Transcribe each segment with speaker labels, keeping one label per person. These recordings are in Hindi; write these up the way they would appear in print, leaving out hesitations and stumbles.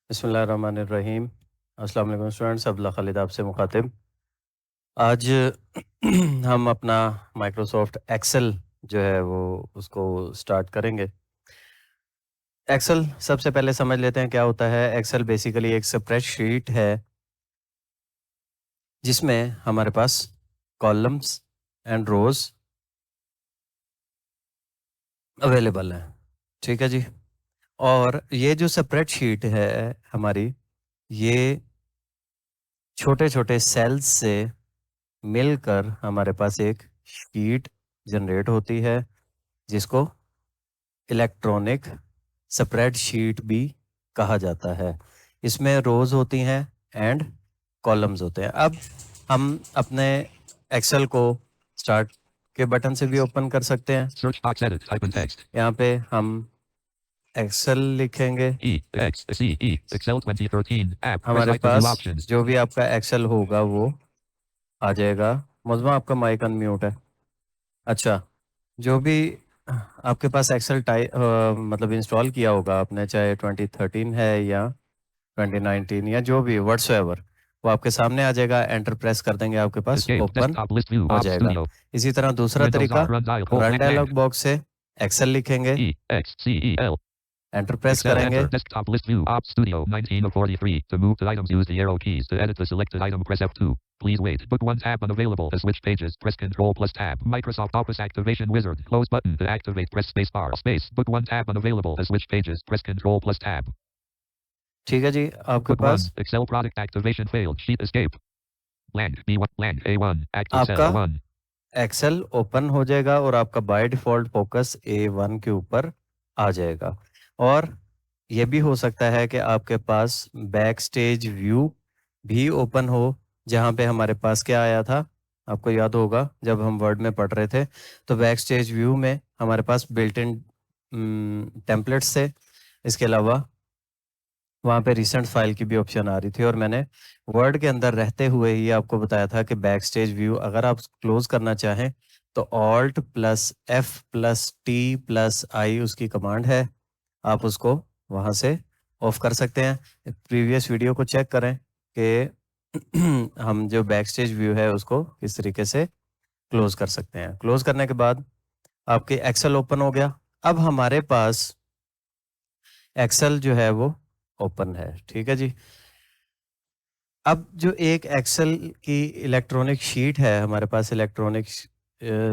Speaker 1: बिस्मिल्लाहिर्रहमानिर्रहीम। अस्सलाम वालेकुम स्टूडेंट्स, अब्दुल्ला खालिद आपसे मुखातिब। आज हम अपना माइक्रोसॉफ्ट एक्सेल जो है वो उसको स्टार्ट करेंगे। एक्सेल सबसे पहले समझ लेते हैं क्या होता है। एक्सेल बेसिकली एक स्प्रेडशीट है जिसमें हमारे पास कॉलम्स एंड रोज अवेलेबल हैं। ठीक है जी। और ये जो स्प्रेडशीट है हमारी, ये छोटे छोटे सेल्स से मिलकर हमारे पास एक शीट जनरेट होती है जिसको इलेक्ट्रॉनिक स्प्रेडशीट भी कहा जाता है। इसमें रोज होती हैं एंड कॉलम्स होते हैं। अब हम अपने एक्सेल को स्टार्ट के बटन से भी ओपन कर सकते हैं।
Speaker 2: Search box edit, type in text.
Speaker 1: यहाँ पे हम एक्सेल लिखेंगे।
Speaker 2: Excel 2013 app. Press
Speaker 1: हमारे
Speaker 2: like to view
Speaker 1: pass
Speaker 2: options.
Speaker 1: जो भी आपका एक्सेल होगा वो आ जाएगा। मुझमा आपका माइक अनम्यूट है। अच्छा, जो भी आपके पास एक्सेल मतलब इंस्टॉल किया होगा आपने, चाहे 2013 है या 2019 या जो भी व्हाट्सएवर, वो आपके सामने आ जाएगा। एंटर प्रेस कर देंगे, आपके पास
Speaker 2: Escape.
Speaker 1: Open
Speaker 2: Desktop list view.
Speaker 1: हो
Speaker 2: Op
Speaker 1: जाएगा।
Speaker 2: studio.
Speaker 1: इसी तरह दूसरा
Speaker 2: Windows
Speaker 1: तरीका,
Speaker 2: R. Run dial. Home.
Speaker 1: Run
Speaker 2: Land.
Speaker 1: Dialog box से एक्सेल लिखेंगे,
Speaker 2: Excel.
Speaker 1: Enter press
Speaker 2: Excel.
Speaker 1: करेंगे।
Speaker 2: Enter. Desktop list view. Op studio 19 of 43. To move the items, use the arrow keys. To edit the selected item, press F2. Please wait. Book 1 tab unavailable. To switch pages, press Control plus tab. Microsoft Office activation wizard. Close button. To activate, press space bar. Space. Book 1 tab unavailable. To switch pages, press Control plus tab.
Speaker 1: ठीक है जी, आपके
Speaker 2: Book 1.
Speaker 1: पास
Speaker 2: Excel product activation failed. Sheet escape. Land. B1. Land. A1. Active
Speaker 1: आपका
Speaker 2: cell 1.
Speaker 1: एक्सेल ओपन हो जाएगा और आपका बाय डिफॉल्ट फोकस A1 के ऊपर आ जाएगा। और ये भी हो सकता है कि आपके पास बैक स्टेज व्यू भी ओपन हो, जहाँ पे हमारे पास क्या आया था, आपको याद होगा जब हम वर्ड में पढ़ रहे थे, तो बैक स्टेज व्यू में हमारे पास बिल्ट इन टेम्पलेट्स थे। इसके अलावा वहाँ पे रिसेंट फाइल की भी ऑप्शन आ रही थी, और मैंने वर्ड के अंदर रहते हुए ही आपको बताया था कि बैक स्टेज व्यू अगर आप क्लोज करना चाहें तो alt plus F plus T plus I उसकी कमांड है, आप उसको वहाँ से ऑफ कर सकते हैं। प्रीवियस वीडियो को चेक करें कि हम जो बैक स्टेज व्यू है उसको किस तरीके से क्लोज कर सकते हैं। क्लोज करने के बाद आपके एक्सेल ओपन हो गया। अब हमारे पास एक्सेल जो है वो ओपन है। ठीक है जी। अब जो एक एक्सेल की इलेक्ट्रॉनिक शीट है हमारे पास, इलेक्ट्रॉनिक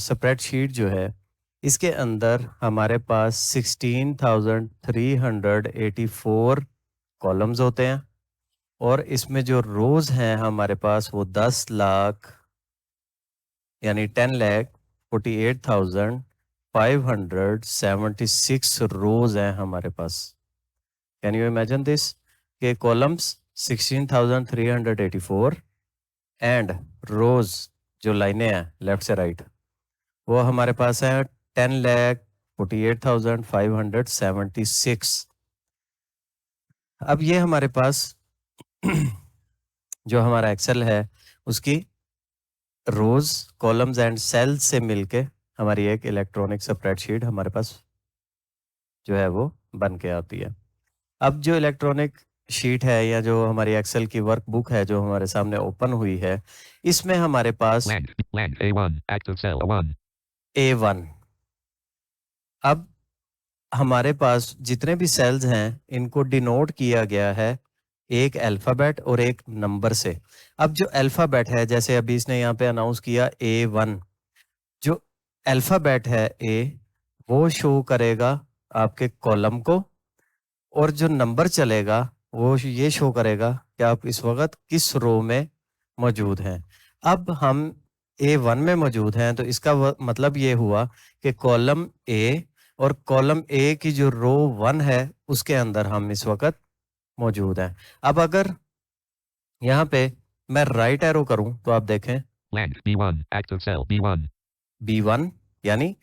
Speaker 1: स्प्रेडशीट जो है, इसके अंदर हमारे पास 16,384 कॉलम्स होते हैं, और इसमें जो रोज हैं हमारे पास वो 10 लाख यानी 10,48,576 रोज हैं हमारे पास। कैन यू इमेजिन दिस के कॉलम्स 16,384 एंड रोज जो लाइनें हैं लेफ्ट से राइट वो हमारे पास है 10,48,576। अब ये हमारे पास जो हमारा एक्सेल है उसकी रोज कॉलम्स एंड सेल्स से मिलके हमारी एक इलेक्ट्रॉनिक स्प्रेडशीट हमारे पास जो है वो बन के आती है। अब जो इलेक्ट्रॉनिक शीट है या जो हमारी एक्सेल की वर्कबुक है जो हमारे सामने ओपन हुई है, इसमें हमारे पास
Speaker 2: Land A1. Active cell 1.
Speaker 1: A1। अब हमारे पास जितने भी सेल्स हैं इनको डिनोट किया गया है एक अल्फ़ाबेट और एक नंबर से। अब जो अल्फ़ाबेट है, जैसे अभी इसने यहाँ पे अनाउंस किया A1, जो अल्फ़ाबेट है A वो शो करेगा आपके कॉलम को, और जो नंबर चलेगा वो ये शो करेगा कि आप इस वक्त किस रो में मौजूद हैं। अब हम A1 में मौजूद हैं, तो इसका मतलब ये हुआ कि कॉलम A और कॉलम A की जो रो 1 है उसके अंदर हम इस वक्त मौजूद हैं। अब अगर यहाँ पे मैं राइट एरो करूं तो आप देखें
Speaker 2: Land B1. Active cell B1.
Speaker 1: B1 यानी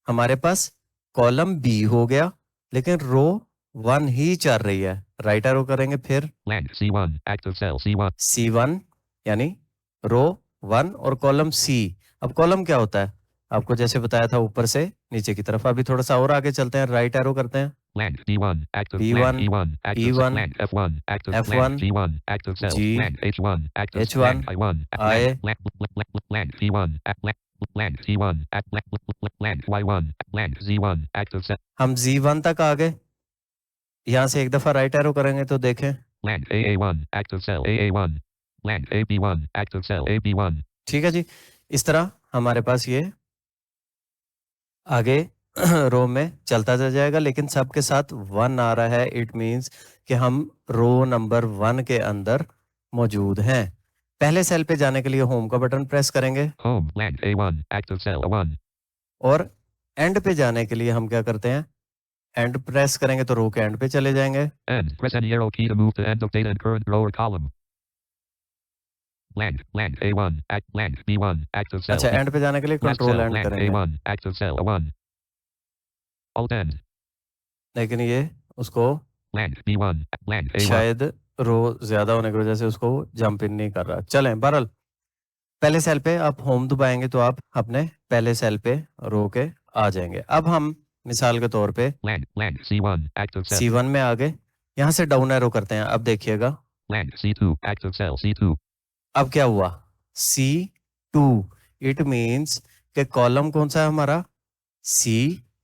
Speaker 1: हमारे पास कॉलम B हो गया, लेकिन रो 1 ही चल रही है। राइट एरो करेंगे फिर
Speaker 2: Land C1. Active cell C1.
Speaker 1: C1 यानी रो 1 और कॉलम C। अब कॉलम क्या होता है आपको जैसे बताया था, ऊपर से नीचे की तरफ। अभी थोड़ा सा और आगे चलते हैं, राइट एरो करते हैं,
Speaker 2: Blank D1 active
Speaker 1: B1,
Speaker 2: blank E1 active
Speaker 1: E1,
Speaker 2: blank F1 active
Speaker 1: F1,
Speaker 2: blank G1 active cells
Speaker 1: G,
Speaker 2: blank H1 active
Speaker 1: H1,
Speaker 2: blank I1
Speaker 1: I,
Speaker 2: blank blank P1 blank T1 blank Y1 blank Z1 active cell
Speaker 1: हम Z1 तक आ गए। यहाँ से एक दफा राइट एरो करेंगे तो देखें
Speaker 2: blank AA1 active cell AA1 blank AB1 active cell AB1
Speaker 1: ठीक है जी। इस तरह हमारे पास ये आगे रो में चलता जा जाएगा, लेकिन सबके साथ 1 आ रहा है। इट मींस कि हम रो नंबर 1 के अंदर मौजूद हैं। पहले सेल पे जाने के लिए होम का बटन प्रेस करेंगे
Speaker 2: home blank A1 active cell 1
Speaker 1: और एंड पे जाने के लिए हम क्या करते हैं, एंड प्रेस करेंगे तो रो के एंड पे चले जाएंगे।
Speaker 2: end press any arrow key to move to end of data and current row or column blank A1 act blank B1 active cell
Speaker 1: अच्छा, एंड पे जाने के लिए
Speaker 2: left
Speaker 1: control
Speaker 2: cell
Speaker 1: and
Speaker 2: blank
Speaker 1: करेंगे,
Speaker 2: A1 active cell 1 alt end
Speaker 1: लेकिन ये उसको
Speaker 2: blank B1 blank A1
Speaker 1: शायद रो ज्यादा होने की वजह से उसको जंप इन नहीं कर रहा। चलें, बहरहाल पहले सेल पे आप होम दबाएंगे तो आप अपने पहले सेल पे रो के आ जाएंगे। अब हम मिसाल के तौर पे
Speaker 2: blank C1 active cell
Speaker 1: C1 में आ गए। यहाँ से डाउन एरो करते हैं। अब देखिएगा
Speaker 2: blank C2 active cell C2
Speaker 1: अब क्या हुआ, C2। इट मींस कि कॉलम कौन सा है हमारा, C,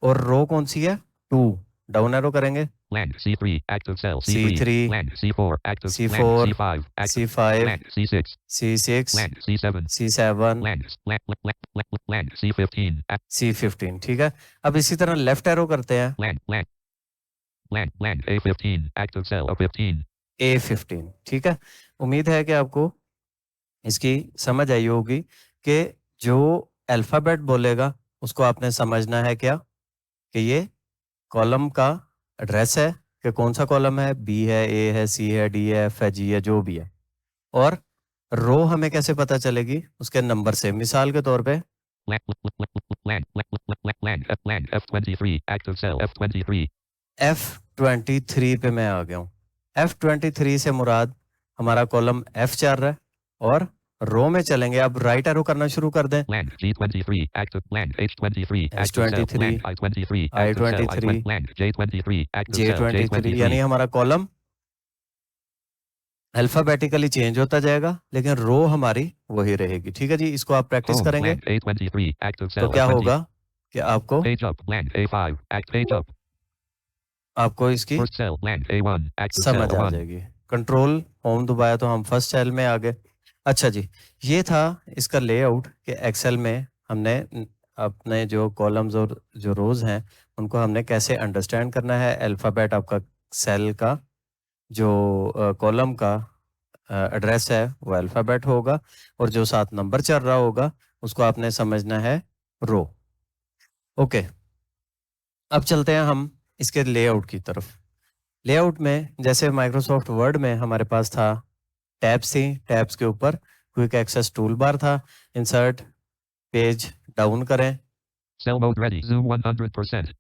Speaker 1: और रो कौन सी है, 2। डाउन एरो करेंगे,
Speaker 2: blank C3 active cell C3
Speaker 1: C3,
Speaker 2: blank C4 active
Speaker 1: C4,
Speaker 2: blank C5 active
Speaker 1: C5,
Speaker 2: blank C6
Speaker 1: C6,
Speaker 2: blank C7
Speaker 1: C7,
Speaker 2: blank C15
Speaker 1: C15। ठीक है, अब इसी तरह लेफ्ट एरो करते हैं,
Speaker 2: blank A15 active cell A15
Speaker 1: A15। ठीक है, उम्मीद है कि आपको इसकी समझ आई होगी कि जो अल्फ़ाबेट बोलेगा उसको आपने समझना है क्या, कि ये कॉलम का एड्रेस है कि कौन सा कॉलम है, बी है, ए है, सी है, डी है, एफ है, जी है, जो भी है। और रो हमें कैसे पता चलेगी, उसके नंबर से। मिसाल के तौर पे
Speaker 2: F23 active cell F23
Speaker 1: F23 पे मैं आ गया हूँ। F23 से मुराद हमारा कॉलम F चल रहा है और रो में चलेंगे। अब राइट एरो करना शुरू कर दें।
Speaker 2: blank G23 active blank H23 active cell
Speaker 1: H23,
Speaker 2: blank I23 active cell
Speaker 1: I23,
Speaker 2: blank J23 active cell
Speaker 1: J23, यानी
Speaker 2: J23
Speaker 1: हमारा कॉलम अल्फाबेटिकली चेंज होता जाएगा, लेकिन रो हमारी वही रहेगी। ठीक है जी, इसको आप प्रैक्टिस
Speaker 2: home
Speaker 1: करेंगे
Speaker 2: blank A23 active
Speaker 1: तो
Speaker 2: cell
Speaker 1: क्या
Speaker 2: A20
Speaker 1: होगा कि आपको
Speaker 2: page up blank A5 act page up
Speaker 1: इसकी
Speaker 2: first cell blank A1 active cell
Speaker 1: समझ आ
Speaker 2: A1
Speaker 1: जाएगी। कंट्रोल होम दबाया तो हम फर्स्ट सेल में आ गए। अच्छा जी, ये था इसका लेआउट कि एक्सेल में हमने अपने जो कॉलम्स और जो रोज हैं उनको हमने कैसे अंडरस्टैंड करना है। अल्फ़ाबेट आपका सेल का जो कॉलम का एड्रेस है वो अल्फ़ाबेट होगा और जो साथ नंबर चल रहा होगा उसको आपने समझना है रो। ओके, अब चलते हैं हम इसके लेआउट की तरफ। लेआउट में जैसे माइक्रोसॉफ्ट वर्ड में हमारे पास था टैब्स थी, टैब्स के ऊपर क्विक एक्सेस टूल बार था। इंसर्ट पेज डाउन करें
Speaker 2: cell mode ready zoom 100%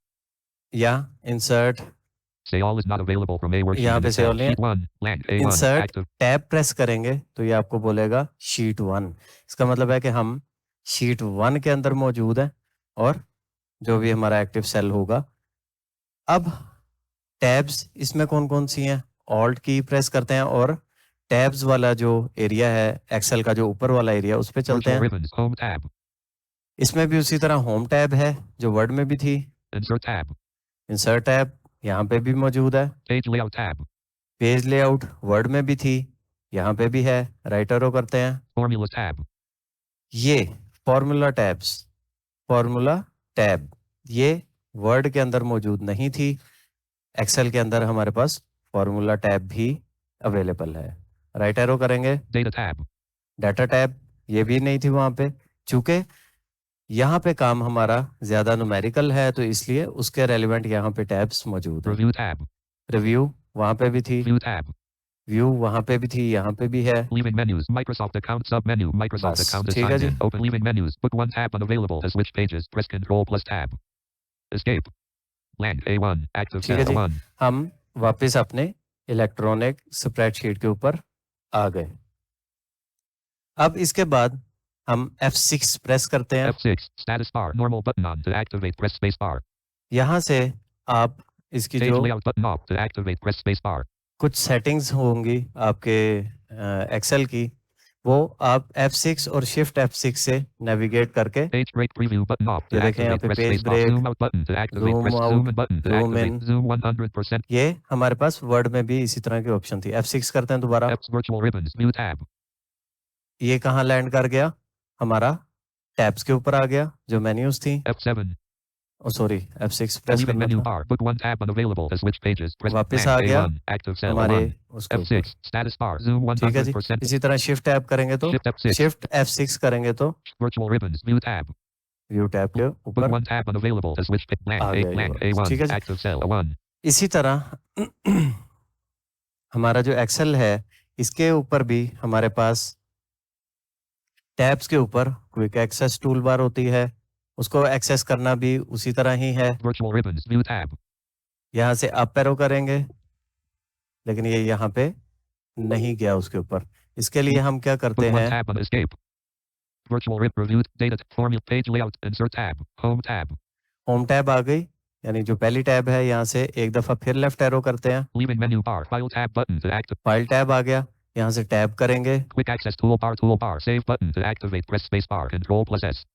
Speaker 1: या insert,
Speaker 2: say all is not available from a worksheet
Speaker 1: यहाँ
Speaker 2: in
Speaker 1: पे से
Speaker 2: Excel
Speaker 1: all
Speaker 2: sheet 1 blank A1
Speaker 1: insert
Speaker 2: active
Speaker 1: tab press करेंगे तो ये आपको बोलेगा शीट 1। इसका मतलब है कि हम शीट 1 के अंदर मौजूद हैं और जो भी हमारा एक्टिव सेल होगा। अब टैब्स इसमें कौन कौन सी हैं, ऑल्ट की प्रेस करते हैं और टैब्स वाला जो एरिया है एक्सेल का जो ऊपर वाला एरिया उस पे चलते
Speaker 2: virtual
Speaker 1: हैं।
Speaker 2: ribbons home tab
Speaker 1: इसमें भी उसी तरह होम टैब है जो वर्ड में भी थी,
Speaker 2: insert tab
Speaker 1: इंसर्ट टैब यहाँ पे भी मौजूद है,
Speaker 2: page layout tab
Speaker 1: page layout word में भी थी, यहाँ पे भी है। राइट एरो करते हैं,
Speaker 2: formula tab
Speaker 1: ये फॉर्मूला टैब्स, फॉर्मूला टैब ये वर्ड के अंदर मौजूद नहीं थी, एक्सेल के अंदर हमारे पास फॉर्मूला टैब भी अवेलेबल है। राइट एरो करेंगे,
Speaker 2: data tab
Speaker 1: डाटा टैब ये भी नहीं थी वहां पे। चूंकि यहाँ पे काम हमारा ज्यादा न्यूमेरिकल है तो इसलिए उसके रेलिवेंट यहाँ पे टैब्स मौजूद हैं।
Speaker 2: review tab
Speaker 1: रिव्यू वहां पे भी थी,
Speaker 2: view tab
Speaker 1: व्यू वहां पे भी थी, यहाँ पे भी है।
Speaker 2: leaving menus Microsoft account sub menu Microsoft
Speaker 1: बस
Speaker 2: account is
Speaker 1: ठीक है
Speaker 2: signed
Speaker 1: ji,
Speaker 2: in open leaving menus book 1 tab unavailable to switch pages press Ctrl plus tab escape blank A1 active
Speaker 1: ठीक है
Speaker 2: cell
Speaker 1: जी।
Speaker 2: A1
Speaker 1: हम वापस अपने इलेक्ट्रॉनिक स्प्रेडशीट के ऊपर आ गए। अब इसके बाद हम F6 प्रेस करते हैं।
Speaker 2: F6 status bar normal button on to activate press space bar
Speaker 1: यहाँ से आप इसकी
Speaker 2: Page
Speaker 1: जो
Speaker 2: layout button off. To activate, press space bar.
Speaker 1: कुछ सेटिंग्स होंगी आपके एक्सेल की, वो आप F6 और शिफ्ट F6 से नेविगेट करके,
Speaker 2: Page break preview button off. To
Speaker 1: ये देखें यहाँ
Speaker 2: activate,
Speaker 1: पे
Speaker 2: press
Speaker 1: page
Speaker 2: space bar.
Speaker 1: Break,
Speaker 2: Zoom out button. To activate,
Speaker 1: zoom
Speaker 2: press
Speaker 1: out,
Speaker 2: zoom in button. To
Speaker 1: zoom
Speaker 2: activate,
Speaker 1: in,
Speaker 2: zoom 100%.
Speaker 1: ये हमारे पास वर्ड में भी इसी तरह की ऑप्शन थी। F6 करते हैं दोबारा,
Speaker 2: F's virtual ribbons. View tab.
Speaker 1: ये कहाँ लैंड कर गया, हमारा टैब्स के ऊपर आ गया जो मेन्यूज थी।
Speaker 2: F7.
Speaker 1: Sorry F6 press
Speaker 2: Leaving
Speaker 1: करना
Speaker 2: menu
Speaker 1: था,
Speaker 2: bar. Book 1 tab unavailable. To switch pages. Press
Speaker 1: वापस
Speaker 2: blank.
Speaker 1: आ गया
Speaker 2: A1. Active cell.
Speaker 1: हमारे
Speaker 2: 1.
Speaker 1: उसके ऊपर।
Speaker 2: F6. Status bar. Zoom
Speaker 1: ठीक है जी,
Speaker 2: 100%.
Speaker 1: इसी तरह शिफ्ट टैब करेंगे तो,
Speaker 2: Shift F6.
Speaker 1: शिफ्ट F6 करेंगे तो
Speaker 2: Virtual ribbons. View tab.
Speaker 1: View tab के
Speaker 2: Book
Speaker 1: ऊपर
Speaker 2: 1 tab unavailable. To switch blank.
Speaker 1: Uh
Speaker 2: A
Speaker 1: गया ये
Speaker 2: blank.
Speaker 1: वापस।
Speaker 2: A1.
Speaker 1: ठीक है जी,
Speaker 2: Active cell. 1.
Speaker 1: इसी तरह हमारा जो एक्सेल है इसके ऊपर भी हमारे पास टैब्स के ऊपर क्विक एक्सेस टूल बार होती है, उसको एक्सेस करना भी उसी तरह ही है।
Speaker 2: Virtual ribbons. View tab.
Speaker 1: यहाँ से अप एरो करेंगे, लेकिन ये यहाँ पे नहीं गया उसके ऊपर। इसके लिए हम क्या करते
Speaker 2: Book 1
Speaker 1: हैं,
Speaker 2: tab on escape. Virtual rib review. Data. Formula. Page layout. Insert tab. Home tab.
Speaker 1: Home tab आ गई, यानी जो पहली टैब है, यहाँ से एक दफा फिर लेफ्ट एरो करते हैं,
Speaker 2: Leaving menu bar. File tab button to activate.
Speaker 1: File tab आ गया, यहाँ से टैब करेंगे।
Speaker 2: Quick access toolbar. Toolbar. Save button to activate. Press space bar. Control plus S.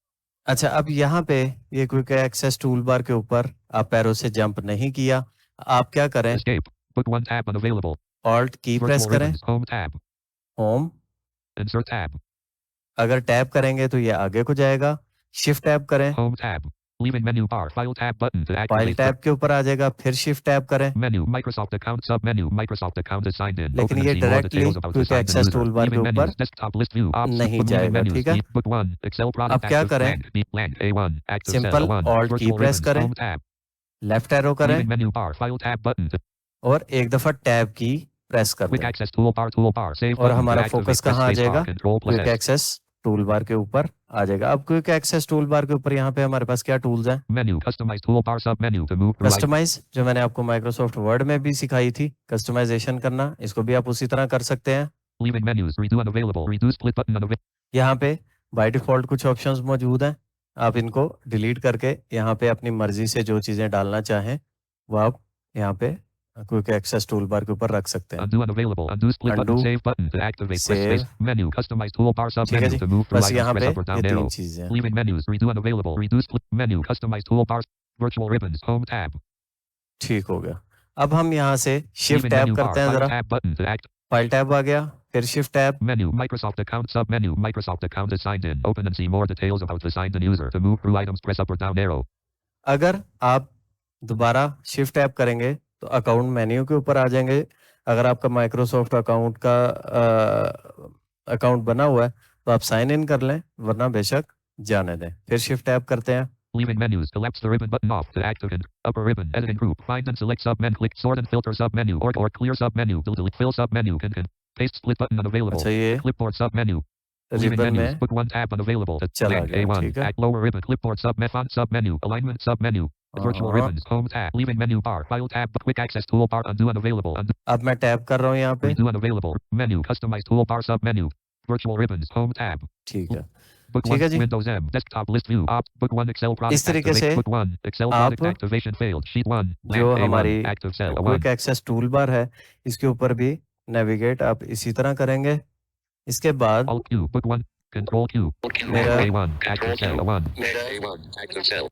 Speaker 1: अच्छा, अब यहाँ पे ये क्विक एक्सेस टूल बार के ऊपर आप एरो से जंप नहीं किया, आप क्या करें,
Speaker 2: Escape. Book 1 tab unavailable.
Speaker 1: Alt की प्रेस
Speaker 2: Virtual
Speaker 1: करें,
Speaker 2: ribbons. Home tab.
Speaker 1: Home,
Speaker 2: Insert tab.
Speaker 1: अगर टैब करेंगे तो ये आगे को जाएगा, शिफ्ट टैब करें,
Speaker 2: Home tab. Leaving menu bar. File tab button to
Speaker 1: file
Speaker 2: activate.
Speaker 1: Tab के ऊपर आ जाएगा, फिर शिफ्ट टैब करें,
Speaker 2: Menu. Microsoft account. Submenu. Microsoft account is signed in.
Speaker 1: लेकिन
Speaker 2: Open
Speaker 1: ये
Speaker 2: and see more
Speaker 1: directly
Speaker 2: details about the
Speaker 1: quick
Speaker 2: signed in
Speaker 1: access
Speaker 2: user.
Speaker 1: Toolbar के
Speaker 2: Leaving
Speaker 1: ऊपर
Speaker 2: menus. Desktop list view. Ops.
Speaker 1: नहीं
Speaker 2: Leaving
Speaker 1: जाएगा,
Speaker 2: menus.
Speaker 1: ठीक है।
Speaker 2: Book 1. Excel product.
Speaker 1: अब क्या
Speaker 2: Active
Speaker 1: करें,
Speaker 2: blank. B blank. A1. Active
Speaker 1: simple
Speaker 2: cell. 1.
Speaker 1: Alt की
Speaker 2: Virtual
Speaker 1: प्रेस
Speaker 2: ribbons.
Speaker 1: करें,
Speaker 2: Home tab.
Speaker 1: लेफ्ट एरो करें
Speaker 2: Leaving menu bar. File tab button to
Speaker 1: और एक दफा टैब की प्रेस कर
Speaker 2: quick
Speaker 1: दें,
Speaker 2: access toolbar. Toolbar. Save
Speaker 1: और
Speaker 2: button to
Speaker 1: हमारा
Speaker 2: activate.
Speaker 1: फोकस
Speaker 2: Press
Speaker 1: कहाँ आ
Speaker 2: space bar.
Speaker 1: जाएगा,
Speaker 2: Control plus
Speaker 1: quick
Speaker 2: S.
Speaker 1: Access toolbar के ऊपर आ जाएगा। अब क्विक एक्सेस टूल बार के ऊपर यहाँ पे हमारे पास क्या टूल्स हैं,
Speaker 2: Menu. Customize toolbar. Submenu to move through items.
Speaker 1: Customise, जो मैंने आपको माइक्रोसॉफ्ट वर्ड में भी सिखाई थी, कस्टमाइजेशन करना, इसको भी आप उसी तरह कर सकते हैं।
Speaker 2: Leaving menus. Redo unavailable. Redo split button unavailable.
Speaker 1: यहाँ पे बाय डिफॉल्ट कुछ ऑप्शंस मौजूद हैं, आप इनको डिलीट करके यहाँ पे अपनी मर्जी से जो चीज़ें डालना चाहें वो आप यहाँ पे क्विक एक्सेस टूल बार के ऊपर रख सकते हैं।
Speaker 2: Undo unavailable. Undo split button.
Speaker 1: Undo.
Speaker 2: Save button to activate. Press
Speaker 1: Save.
Speaker 2: space. Menu. Customize toolbar.
Speaker 1: ठीक है जी,
Speaker 2: Submenu to move through
Speaker 1: बस
Speaker 2: items.
Speaker 1: यहाँ
Speaker 2: Press
Speaker 1: पे
Speaker 2: up or
Speaker 1: ये
Speaker 2: down arrow.
Speaker 1: तीन चीजें हैं।
Speaker 2: Leaving menus. Redo unavailable. Redo split. Menu. Customize toolbar. Virtual ribbons. Home tab.
Speaker 1: ठीक हो गया। अब हम यहाँ से shift
Speaker 2: Leaving
Speaker 1: tab
Speaker 2: menu bar.
Speaker 1: करते हैं
Speaker 2: File
Speaker 1: जरा,
Speaker 2: tab button to act.
Speaker 1: File tab आ गया, फिर shift tab,
Speaker 2: Menu. Microsoft account. Submenu. Microsoft account is signed in. Open and see more details about the signed in user. To move through items, press up or down arrow.
Speaker 1: अगर आप दोबारा शिफ्ट टैब करेंगे तो अकाउंट मेन्यू के ऊपर आ जाएंगे। अगर आपका माइक्रोसॉफ्ट अकाउंट का अकाउंट बना हुआ है तो आप साइन इन कर लें, वरना बेशक जाने दें। फिर शिफ्ट टैब करते हैं,
Speaker 2: Leaving menus. Collapse the ribbon button off to activate. Upper ribbon. Editing group. Find and select submenu. Click sort and filter submenu or clear submenu. Delete fill submenu. Can paste split button unavailable.
Speaker 1: अच्छा ये
Speaker 2: Clipboard submenu. Leaving
Speaker 1: ribbon
Speaker 2: menus.
Speaker 1: में
Speaker 2: Book 1 tab unavailable.
Speaker 1: चला
Speaker 2: Blank.
Speaker 1: गया,
Speaker 2: A1.
Speaker 1: ठीक है।
Speaker 2: Act lower ribbon. Clipboard font submenu. Alignment submenu. Virtual
Speaker 1: हाँ,
Speaker 2: ribbons. Home tab. Leaving menu bar. File tab. Quick access toolbar. Undo unavailable. Undo.
Speaker 1: अब मैं टैब कर रहा हूँ यहाँ पे,
Speaker 2: Redo unavailable. Menu. Customize toolbar submenu. Virtual ribbons. Home tab.
Speaker 1: ठीक है।
Speaker 2: Book
Speaker 1: ठीक
Speaker 2: 1.
Speaker 1: है जी,
Speaker 2: Windows M. Desktop list view. Book 1 Excel product.
Speaker 1: इस तरीके से
Speaker 2: Activate. Book 1. Excel
Speaker 1: आप
Speaker 2: product activation failed. Sheet 1.
Speaker 1: जो
Speaker 2: Blank.
Speaker 1: हमारी
Speaker 2: A1. Active cell. 1.
Speaker 1: Quick access toolbar है इसके ऊपर भी नेविगेट आप इसी तरह करेंगे। इसके बाद
Speaker 2: Alt Q. Book 1. Control Q.
Speaker 1: मेरा
Speaker 2: A1. Active cell. 1.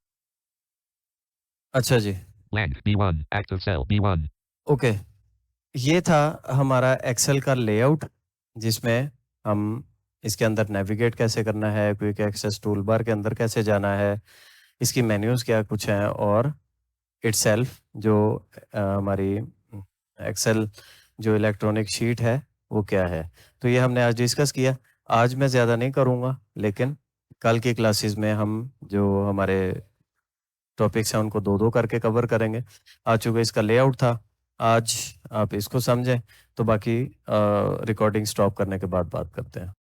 Speaker 1: अच्छा जी,
Speaker 2: Blank. B1. Active cell. B1.
Speaker 1: Okay, ये था हमारा एक्सेल का लेआउट, जिसमें हम इसके अंदर नेविगेट कैसे करना है, क्विक एक्सेस टूल बार के अंदर कैसे जाना है, इसकी मेन्यूज़ क्या कुछ हैं, और इटसेल्फ जो हमारी एक्सेल जो इलेक्ट्रॉनिक शीट है वो क्या है। तो ये हमने आज डिस्कस किया। आज मैं ज़्यादा नहीं करूँगा, लेकिन कल की क्लासेस में हम जो हमारे टॉपिक्स हैं उनको दो दो करके कवर करेंगे। आज चूँकि इसका लेआउट था, आज आप इसको समझें, तो बाकी रिकॉर्डिंग स्टॉप करने के बाद बात करते हैं।